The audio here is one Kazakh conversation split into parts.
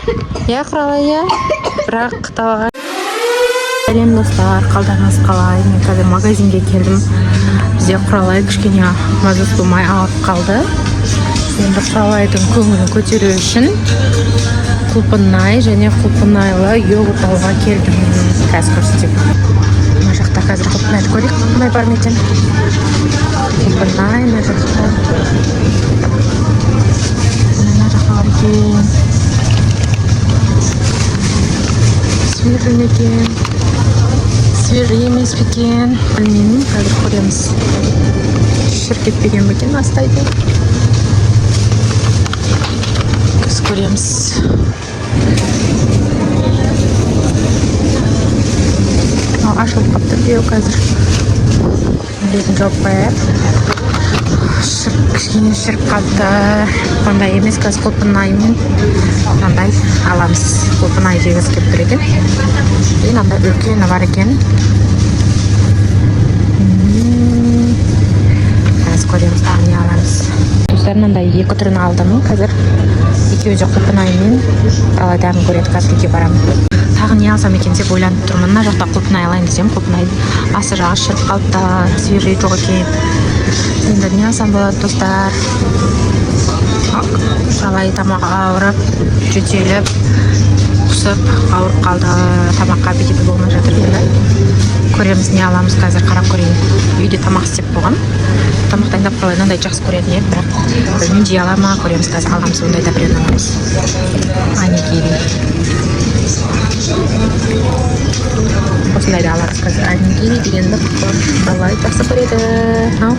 Я құралай, бірақ талаға сәлем достар, қалдарыңыз қалай? Мен қазір магазинге келдім. Бізде құралай кішкене мазасы болмай ауырып қалды. Енді құралайдың көңілін көтеру үшін құлпынай және құлпынайлы йогурт алуға келдім. Қазір көрсетейін. Мына жақта қазір құлпынайды көрейік. Құлпынай бар ма екен? Құлпынай мына жақта. Мына жақта бар екен. Свежий екен. Свежий емес екен. Білмеймін, қазір көреміз. Шіріп кетпеген бе екен астайды. Көз көреміз. Ашылып қапты деу қазір. Бетін жауып қойып. Кішкене шіріп қалды. Ондай емес, қазір құлпынаймен мынандай аламыз. Құлпынай жегіз келіп тұр екен. Мынандай үлкені бар екен. Қазір көреміз, тағы не аламыз. Достар, мынандай екі түрін алдым. Қазір екеуі де құлпынаймен алайдан көреді, қазірге барамын. Тағы не алсам екен деп ойланып тұрмын. Мына жақта құлпынай алайын десем, құлпынай асы жағы шіріп қалды, свежий жоқ екен. Енді не алсам болады, достар? Қалай тамағы ауырып, жөтеліп, құсып, ауырып қалды. Тамаққа аппетиті болмай жатыр енді. Көреміз, не аламыз, қазір қарап көрейін. Үйде тамақ істеп болған. Тамақ дайындап қалай, мынандай жақсы көретін еді, бірақ білмеймін, жей ала ма, көреміз, қазір аламыз, ондай да біреуін аламыз. Анигири. Осындайды аламыз қазір. Анигири дегенді қалай жақсы көреді. Ау,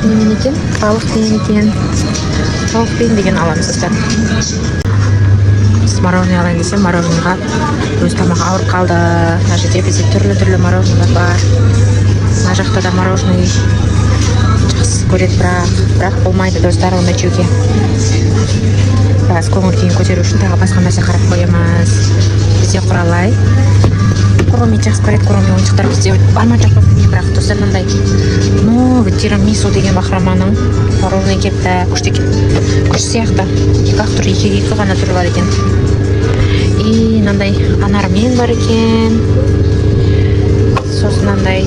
немен екен? Балық деген екен. Балық деген аламыз, достар. Мороженое алайын десем, мороженеға өз тамағы ауырып қалды. Мына жерде бізде түрлі мороженелер бар. Мына жақта да мороженое жақсы көреді, бірақ болмайды, достар, ондай жеуге. Біраз көңіл күйін көтеру үшін тағы басқа нәрсе қарап қоямыз. Бізде құралай куроми жақсы көреді, куроми ойыншықтар бізде бар ма жоқ па білмеймін, бірақ достар, мынандай тирамису деген бахроманың мороженое келіпті, күшті екен. Күш сияқты. Екі-ақ түрі, екі ғана түрі бар екен. И мынандай анармен бар екен. Сосын мынандай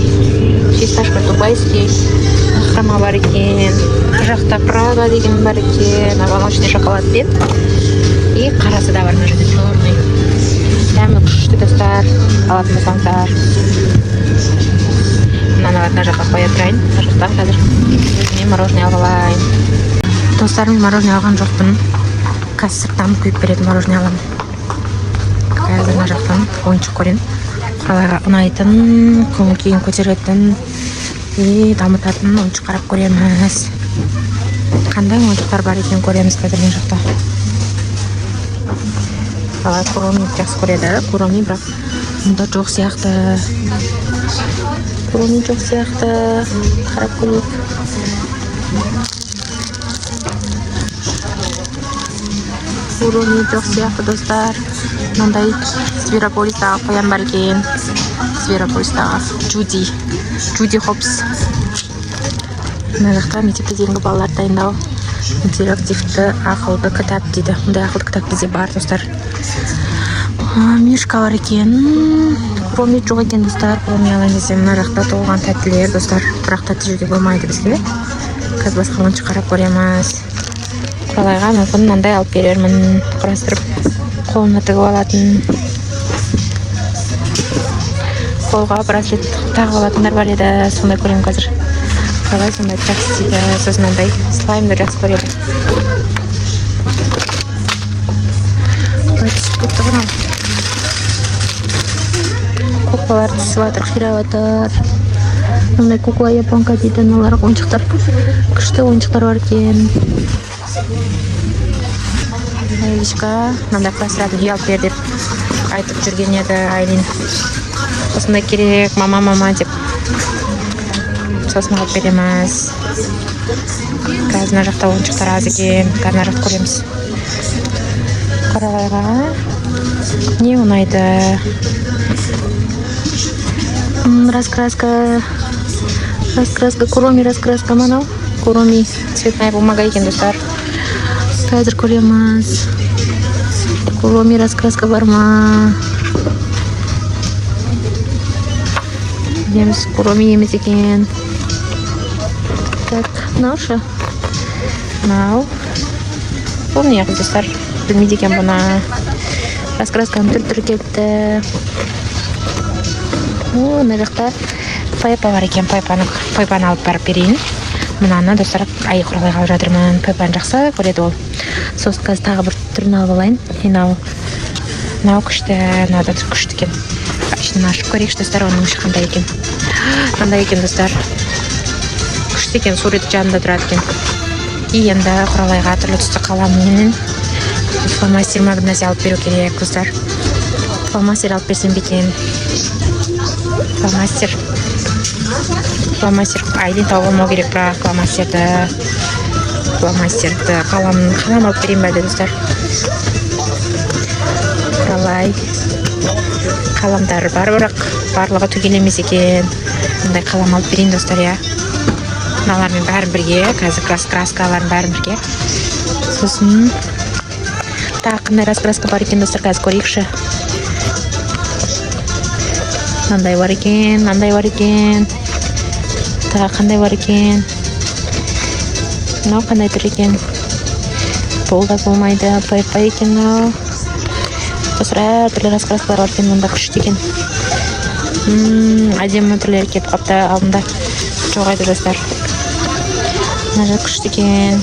фисташка дубайский бахрома бар екен. Бір жақта Прага деген бар екен. Молочный шоколадпен. И қарасы да бар, мына жерде черный. Дәмі күшті, достар. Алатын болсаңыздар. Мына жаққа қоя тұрайын. Мына жақта қазір мен мороженое алайын. Достар, мен мороженое алған жоқпын. Қазір сырттан құйып беретін мороженое аламын. Қазір мына жақтан ойыншық көрейін. Қалайға ұнайтын, көңіл күйін көтеретін и дамытатын ойыншық қарап көреміз. Қандай ойыншықтар бар екен көреміз қазір мен жақта. Қалай куроми жақсы көреді. Куроми бірақ мұнда жоқ сияқты. Куроми жоқ сияқты. Қарап көрейік. Куроми жоқ сияқты, достар. Мынандай Зверополистағы қоян бар екен. Зверополистағы Джуди Хопс. Мына жақта мектепке дейінгі балалар дайындау интерактивті ақылды кітап дейді. Мұндай ақылды кітап бізде бар, достар. Мишка бар екен. Куроми жоқ екен, достар. Куроми алайын десем, мына жақта толған тәттілер, достар. Бірақ тәтті жеуге болмайды бізге. Қазір басқа ойыншық қарап көреміз. Құралайға мүмкін мынандай алып берермін, құрастырып қолына тігіп алатын. Қолға браслет тағып алатындар бар еді, сондай көремін қазір. Құралай сондай жақсы дейді, сосын мынандай слаймды жақсы көреді. Куклалар түсіп жатыр, қирап жатыр. Мындай кукла японка дейді, мыналар ойыншықтар. Күшті ойыншықтар бар екен. Айлишка, мынандай құрастырады, үй алып бер деп айтып жүрген еді Айлин. Осындай керек, мама деп. Сосын алып береміз. Қазір мына жақта ойыншықтар аз екен. Қазір мына жақты көреміз. Құралайға не ұнайды? Раскраска, куроми раскраска манау. Куроми цветная бумага екен, достар. Қазір көреміз. Куроми раскраска бар ма? Неміз куроми емес екен. Так, мынау шы. Мынау. Бұл не қыздар? Білмейді екен бұны. Раскрасканың түр-түрі келіпті. Мына жақта пайпа бар екен. Пайпаны алып барып берейін. Мынаны достар ай құралай қалып жатырмын. Пайпаны жақсы көреді ол. Сосын қазір тағы бір түрін алып алайын. Мынау күшті, мынау күшті екен. Ішін ашып көрейікші достар, оның іші қандай екен. Қандай екен достар. Күшті екен, суреті жанында тұрады екен. И енді құралайға түрлі түсті қаламмен фломастеріма бір нәрсе алып беру керек достар. Фломастер алып берсем бекен. Фломастер айден тауып алмау керек, бірақ фломастерді қалам алып берейін бәді достар. Құралай қаламдары бар, бірақ барлығы түгел емес екен. Мұндай қалам алып берейін достар, я. Мыналармен бәрін бірге, қазір краскаларын бәрін бірге. Сосын тағы қандай раскраска бар екен достар, қазір көрейікші. Мынандай бар екен. Тағы қандай бар екен. Мынау қандай түр екен. Бұл да болмайды, пайпа екен мынау. Достар, түрлі раскраскалар бар екен, мұнда күшті екен. Әдемі түрлері келіп қапты алдында. Жоғайды достар. Мына жақ күшті екен.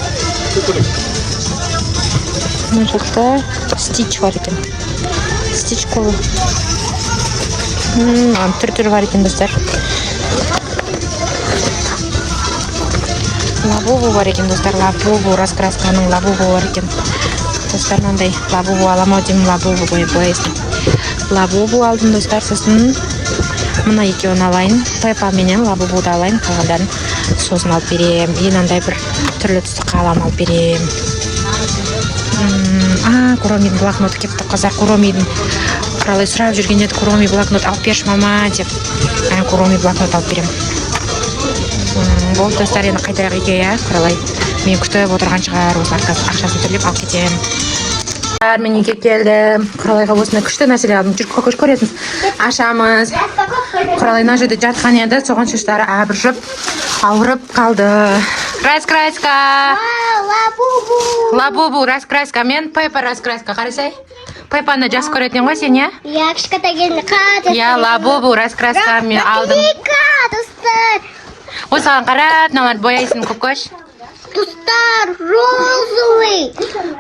Мына жақта стич бар екен. Стич қолы. Түр-түрі бар екен достар. Лабубу бар екен достар. Лабубу, раскрасканың лабубу бар екен. Достар, мынандай лабубу аламау деймін, лабубу бояйсын. Лабубу алдым достар, сосын мына екеуін алайын. Пайпа менен лабубуды алайын, қалғандарын сосын алып берем. Мынандай бір түрлі түсті қалам алып берем. Куромидің блокноты кепті қыздар. Куромидің құралай сұрап жүрген еді, куроми блокнот алып берші мама деп. Куроми блокнот алып берем. Бұл достар, енді қайтайық үйге, құралай. Мен күтіп отырған шығар, осы ақшасын түрлеп алып кетем. Мен үйге келдім. Құралайға осындай күшті нәрселер алдым. Жүр, көкөш көресіңіз. Ашамыз. Құралай мына жерде жатқан еді, соған шаштары абыржып, ауырып қалды. Раскраска. Лабубу раскраска. Мен пайпа раскраска. Қарасай. Пайпаны жас көретін ғой сен, я? Я кішкентай кезінде қатты. Я лабубу раскраска мен алдым. Осыған қарап, мыналарды бояйсын көкөш. Достар, розовый.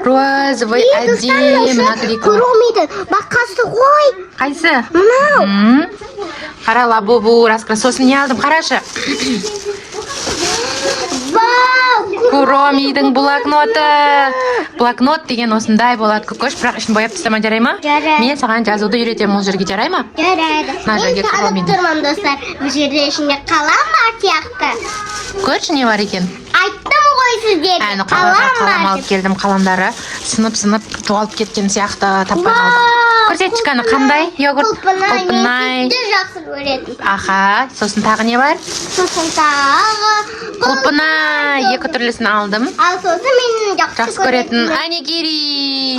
Розовый, әдемі. Куромидің бақасы ғой. Қайсы? Мынау. Қара лабубу раскраска. Сосын не алдым, қарашы. Куромидің блокноты. Блокнот деген осындай болады көкөш, бірақ ішін бояп тастама, жарай ма? Жарайды. Мен саған жазуды үйретемін, ол жерге жарай ма? Жарайды. Мына жерге Мен танып куромидің. тұрмын достар. Бұл жерде ішінде қалам бар сияқты. Көрші не бар екен? Айттым ғой сіздерге. Қалам алып келдім, қаламдары сынып жоғалып кеткен сияқты таппай қалдым. Көрсетші қаны, қандай? Йогурт, құлпынай. Мен жақсы көретін. Аха, сосын тағы не бар? Сосын тағы Құлпынай, екі түрлісін алдым. Ал сосын мен Жақсы көретін анигири.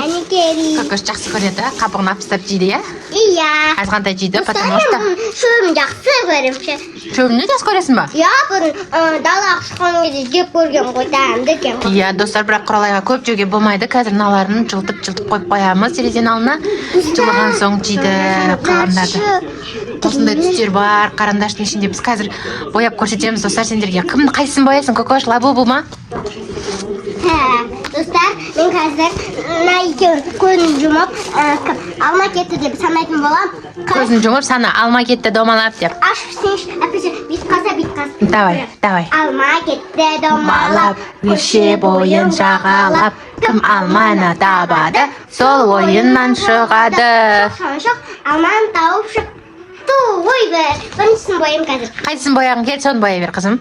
Көкөш жақсы көреді, қабығын апыстап жейді, я? Иә. Азғантай жейді, потому что... Шөбін жақсы көремші. Шөбіні жақсы көресің ба? Иә, бұрын далаға шыққан кезде жеп көрген ғой, дәмді екен. Иә, достар, бірақ құралайға көп жеуге болмайды. Қазір мыналарын жылтып қойып қоямыз терезенің алдына. Жылыған соң жейді қаламдарды. Осындай түстер бар, қарандаштың ішінде. Біз қазір бояп көрсетеміз, достар, сендерге. Кімді қайсысын бояйсың, көкөш, лабубу ма? Достар, мен қазір екеуін көзін жұмып, алма кетті деп санайтын болам. Көзін жұмып, сана алма кетті домалап деп. Ашып әпесе, битқаса. Давай. Алма кетті домалап, көше бойын жағалап, кім алманы табады, сол ойыннан шығады. Шаншық, алманы тауып шықты. Біріншісін бояйым қазір. Қайсысын бояғың кел, соны бояй бер, қызым.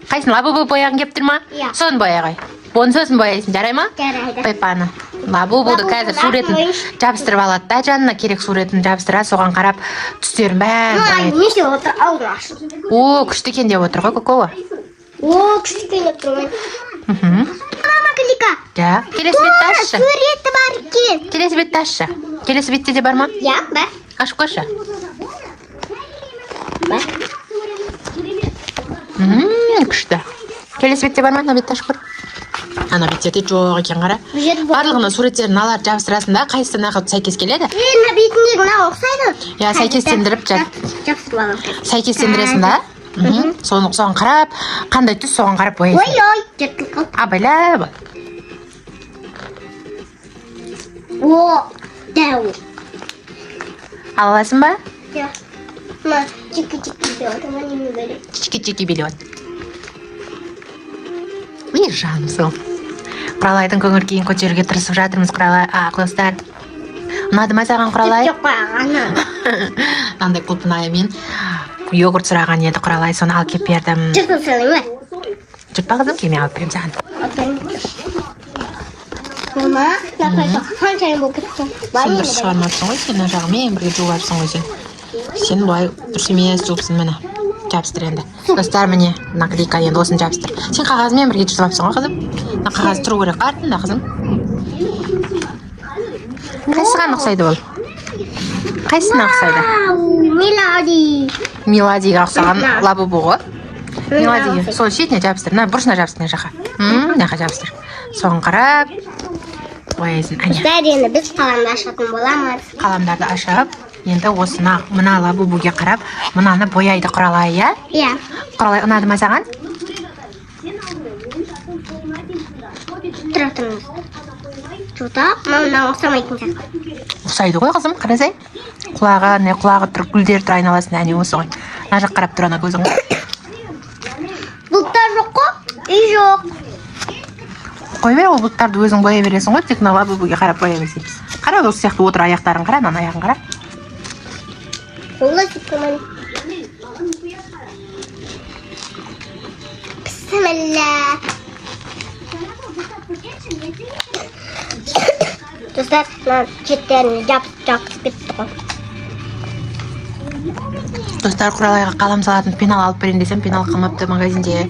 Қайсысын лабубу бояғың кеп тұр ма? Иә. Соны бояй ғой. Бұны сосын бояйсың, жарай ма? Жарайды. Пайпаны. Лабубуды қазір суретін жабыстырып алады да, жанына керек суретін жабыстыра, соған қарап түстерін бәрін бояйды. Неше отыр, аузын ашып. Күшті екен деп отыр ғой көкөуі. Күшті екен деп тұрмын. Ja, келесі бетті ашшы. Суреті бар екен. Келесі бетті ашшы. Келесі бетте де бар ма? Я, бар. Ашып көрші. Бар. Күшті. Келесі бетте бар ма? Ана бетті ашып көр. Ана беттерде жоқ екен қара. Барлығына суреттерін алар жабыстырасың да, қайсысына сәйкес келеді? Мына бетіндегі мына ұқсайды. Я сәйкестендіріп жабыстырып аламын. Сәйкестендіресің да? Соған қарап, қандай түс соған қарап бояйсың. Ой, жыртылып қалды. Абайлап. О, дәу. Ала аласың ба? Я. Мына чики-чики береді, мына неме береді. Чики-чики береді. Ой, жаным сол. Құралайдың көңіл күйін көтеруге тырысып жатырмыз, Құралай. Достар. Ұнады ма саған, Құралай? Жоқ қойғаны. Андай құлпынаймен йогурт сұраған еді, Құралай, соны алып кеп бердім. Жыртып салайын ба? Жұртпа қызым, келмей алып берем саған. Мама, қаншайын болып кетті. Сен дұрыс шығармапсың ғой, сен жағымен бірге жуып алыпсың ғой сен. Сен былай дұрыс емес жуыпсың, міне. Жабыстыр енді. Достар, міне, наклейка енді осыны жабыстыр. Сен қағазымен бірге жуып алыпсың ғой, қызым. Мына қағаз тұру керек артында, қызым. Қайсыған ұқсайды ол? Қайсысына ұқсайды? Мелади. Меладиға ұқсаған лабубу ғой. Меладиға. Сол шетіне жабыстыр. Мына бұрышына жабыстыр, мына жаққа. Мына жабыстыр. Соған қарап бояйсың. Енді біз қаламды ашатын боламыз. Қаламдарды ашып, енді осына мына лабубуге қарап, мынаны бояйды Құралай, иә? Иә. Құралай, ұнады ма саған? Тұра тұрыңыз. Жұта, мына ұқсамайтын сияқты. Ұқсайды ғой, қызым, қарасай. Құлағы тұр, гүлдер тұр айналасында, әне осы ғой. Мына жақ қарап тұр ана көзің. Бұлттар жоқ қой? Үй жоқ. Қой бер, ол бұлттарды өзің боя бересің ғой, тек мына лабубуге қарап боя берсеңіз. Қара, осы сияқты отыр, аяқтарын қара, мына аяғын қара. Олай сөйткенмен. Бісміллә. Достар, шеттерін жабысып кетті ғой. Достар, Құралайға қалам салатын пенал алып берем десем, пенал қалмапты магазинде.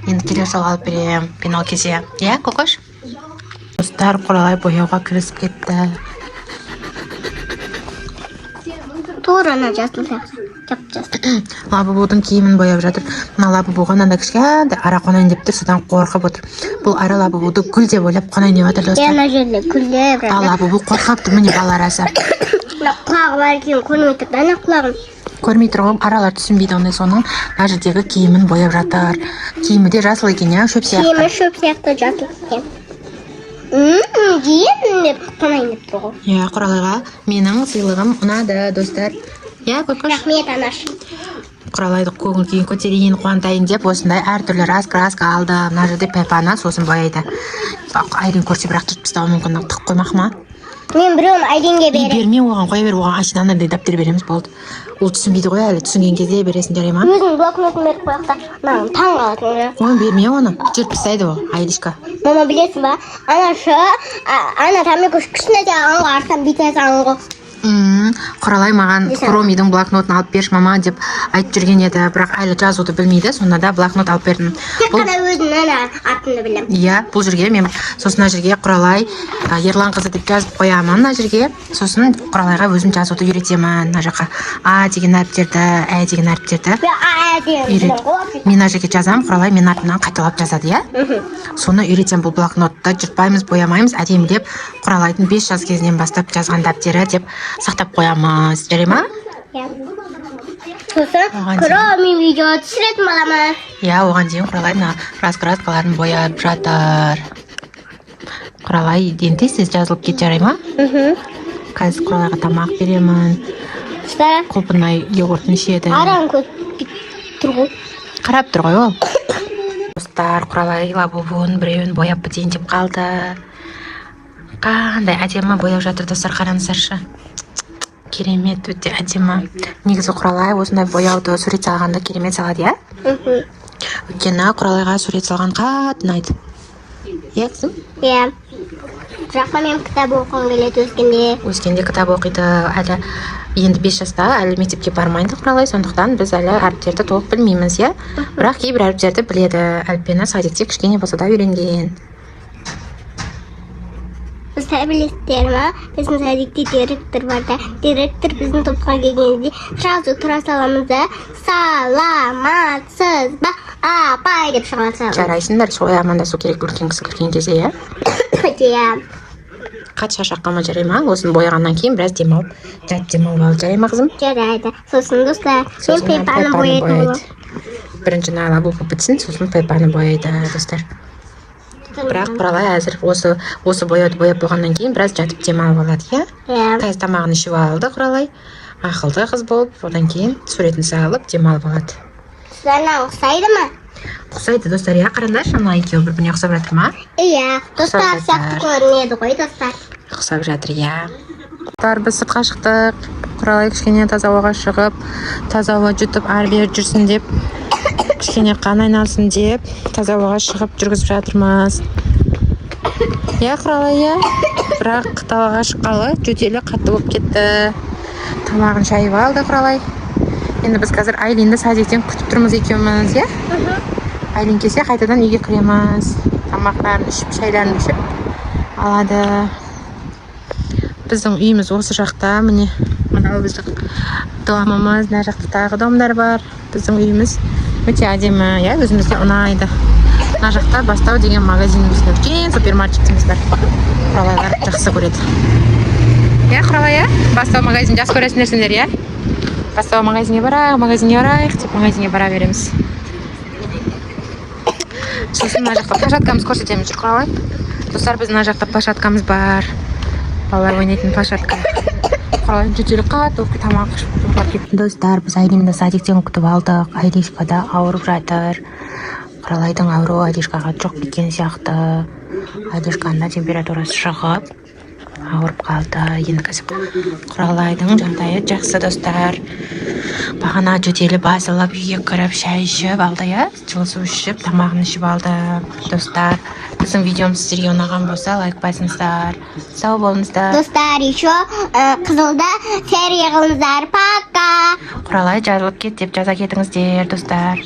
Енді келесі жолы алып берем, пенал кесе. Иә, Кокош? Достар, Құралай бояуға кірісіп кетті. Тура ана жасыл сияқты. Лабубудың киімін бояп жатыр. Мына лабубуға мынандай кішкентай ара қонайын деп тұр, содан қорқып отыр. Бұл ара лабубуды гүл деп ойлап қонайын деп жатыр, достар. Ана жерде гүлдеп. Ал лабубу қорқапты, міне бала арасы. Құлағы бар екен, көрмей тұр. Ана құлағын. Көрмей тұр ғой, аралар түсінбейді, ондай соның мына жердегі киімін бояп жатыр. Киімі де жасыл екен, иә, шөп сияқты. Киімі шөп сияқты жасыл екен. Дейін деп қонайын деп тұр ғой. Иә, Құралайға менің сыйлығым ұнады, достар. Иә, Кокош? Рахмет, анаш. Құралайды көңіл күйін көтерейін, қуантайын деп осындай әртүрлі краска алды. Мына жерде пепаны сосын бояйды. Айрин көрсе бірақ жыртып тастауы мүмкін, тық қоймақ ма? Мен біреуін Айринге беремін. Берме оған, қоя бер, оған ашынан андай дәптер береміз, болды. Ол түсінбейді ғой, әлі түсінген кезде бересің, жарай ма? Өзінің блокнотын беріп қояқта, маған таң қалатын. Ой, берме оны, жыртып тастайды ол, Айлишка. Мама, білесің ба? Ана тамекөш кішкене де аңға арсам бүйтесің аңғы. Құралай маған Хромидің блокнотын алып берші, мама деп айтып жүрген еді, бірақ әлі жазуды білмейді, сонда да блокнот алып бердім. Тек қана өзінің атымды білем. Иә, бұл жерге мен сосын жерге Құралай Ерлан қызы деп жазып қоямын мына жерге. Сосын Құралайға өзім жазуды үйретемін. Мына жаққа А деген әріптерді, Ә деген әріптерді үйрет. Мен мына жерге жазамын, Құралай менің атымнан қайталап жазады, иә? Соны үйретем, бұл блокнотты жыртпаймыз, боямаймыз, әдемілеп Құралайдың 5 жас кезінен бастап жазған дәптері деп сақтап қоямыз, жарай ма? Иә. Сосын Хроми видео түсіретін боламыз. Иә, оған дейін Құралай мына краскаларын бояп жатыр. Құралай енді тез жазылып кет, жарай ма? Қазір Құралайға тамақ беремін. Құлпынай йогуртын ішеді. Аран көз тұр ғой. Қарап тұр ғой ол. Достар, Құралай лабубуын біреуін бояп бітейін деп қалды. Қандай әдемі бояп жатыр, достар, қараңыздаршы. Керемет, өте әдемі. Негізі Құралай осындай бояуды сурет салғанда керемет салады, иә? Өйткені Құралайға сурет салған қатты ұнайды. Иә, қызым? Иә. Жаққа мен кітап оқығым келеді өскенде. Өскенде кітап оқиды, әлі енді 5 жаста, әлі мектепке бармайды Құралай, сондықтан біз әлі әріптерді толық білмейміз, иә? Бірақ кейбір әріптерді біледі, әліппені садикте кішкене болса да үйренген. Dostlar bilesizler mi? Bizim sədikdə direktor var da. Direktor bizim topluğa geldiğinizde sразу тұра саламызды. Саламатсыз ба? Апай деп шығарсам. Жарайсыңдар, солай амандасу керек үлкен кісі кірген кезде, иә? Иә. Қатты шаршаққанма, жарай ма? Осыны бояғаннан кейін біраз демалып, демалып ал, жарай ма қызым? Жарайды. Сосын достар, мен пейпаны бояйтын боламын. Бірінші Найла оқып бітсін, сосын пейпаны бояйды, достар. Бірақ Құралай әзір осы бояуды бояп болғаннан кейін біраз жатып демалып алады, иә? Иә. Тайыз тамағын ішіп алды Құралай. Ақылды қыз болып, одан кейін суретін салып демалып алады. Сіздеріне ұқсайды ма? Ұқсайды, достар, иә, қараңдаршы, ана екеуі бір-біріне ұқсап жатыр ма? Иә, достар сияқты көрінеді ғой, достар. Ұқсап жатыр, иә. Достар, біз сыртқа шықтық. Құралай кішкене таза ауаға шығып, таза ауа жұтып, ары-бері жүрсін деп, кішкене қан айналсын деп, таза ауаға шығып жүргізіп жатырмыз. Иә, Құралай, иә. Бірақ далаға шыққалы жөтелі қатты болып кетті. Тамағын шайып алды Құралай. Енді біз қазір Айлинді садиктен күтіп тұрмыз екеуміз, иә? Айлин келсе қайтадан үйге кіреміз. Тамақтарын ішіп, шайларын ішіп алады. Біздің үйіміз осы жақта, міне. Мынау біздің домымыз, мына жақта тағы домдар бар. Біздің үйіміз өте әдемі, иә, өзімізге ұнайды. Мына жақта Бастау деген магазиніміз, үлкен супермаркетіміз бар. Құралайлар жақсы көреді. Иә, Құралай, иә? Бастау магазин жақсы көресіңдер сендер, иә? Бастау магазинге барайық, деп магазинге бара береміз. Сосын мына жақта площадкамыз көрсетеміз, жүр Құралай. Достар, біздің мына жақта площадкамыз бар. Балалар ойнайтын площадка. Құралай жөтелі қатты тамақ ішіп. Достар, біз Айлинді садиктен күтіп алдық. Айлишка да ауырып жатыр. Құралайдың ауруы Айлишкаға жоқ кеткен сияқты. Айлишканың да температурасы шығып, ауырып қалды. Енді қазір Құралайдың жағдайы жақсы, достар. Бағана жөтелі басылып, үйге кіріп, шай ішіп алды, иә? Жылы су ішіп, тамағын ішіп алды. Достар, біздің видеомыз сіздерге ұнаған болса, лайк басыңыздар. Сау болыңыздар. Достар, еще қызылда серия қылыңыздар. Пока. Құралай жазылып кет деп жаза кетіңіздер, достар.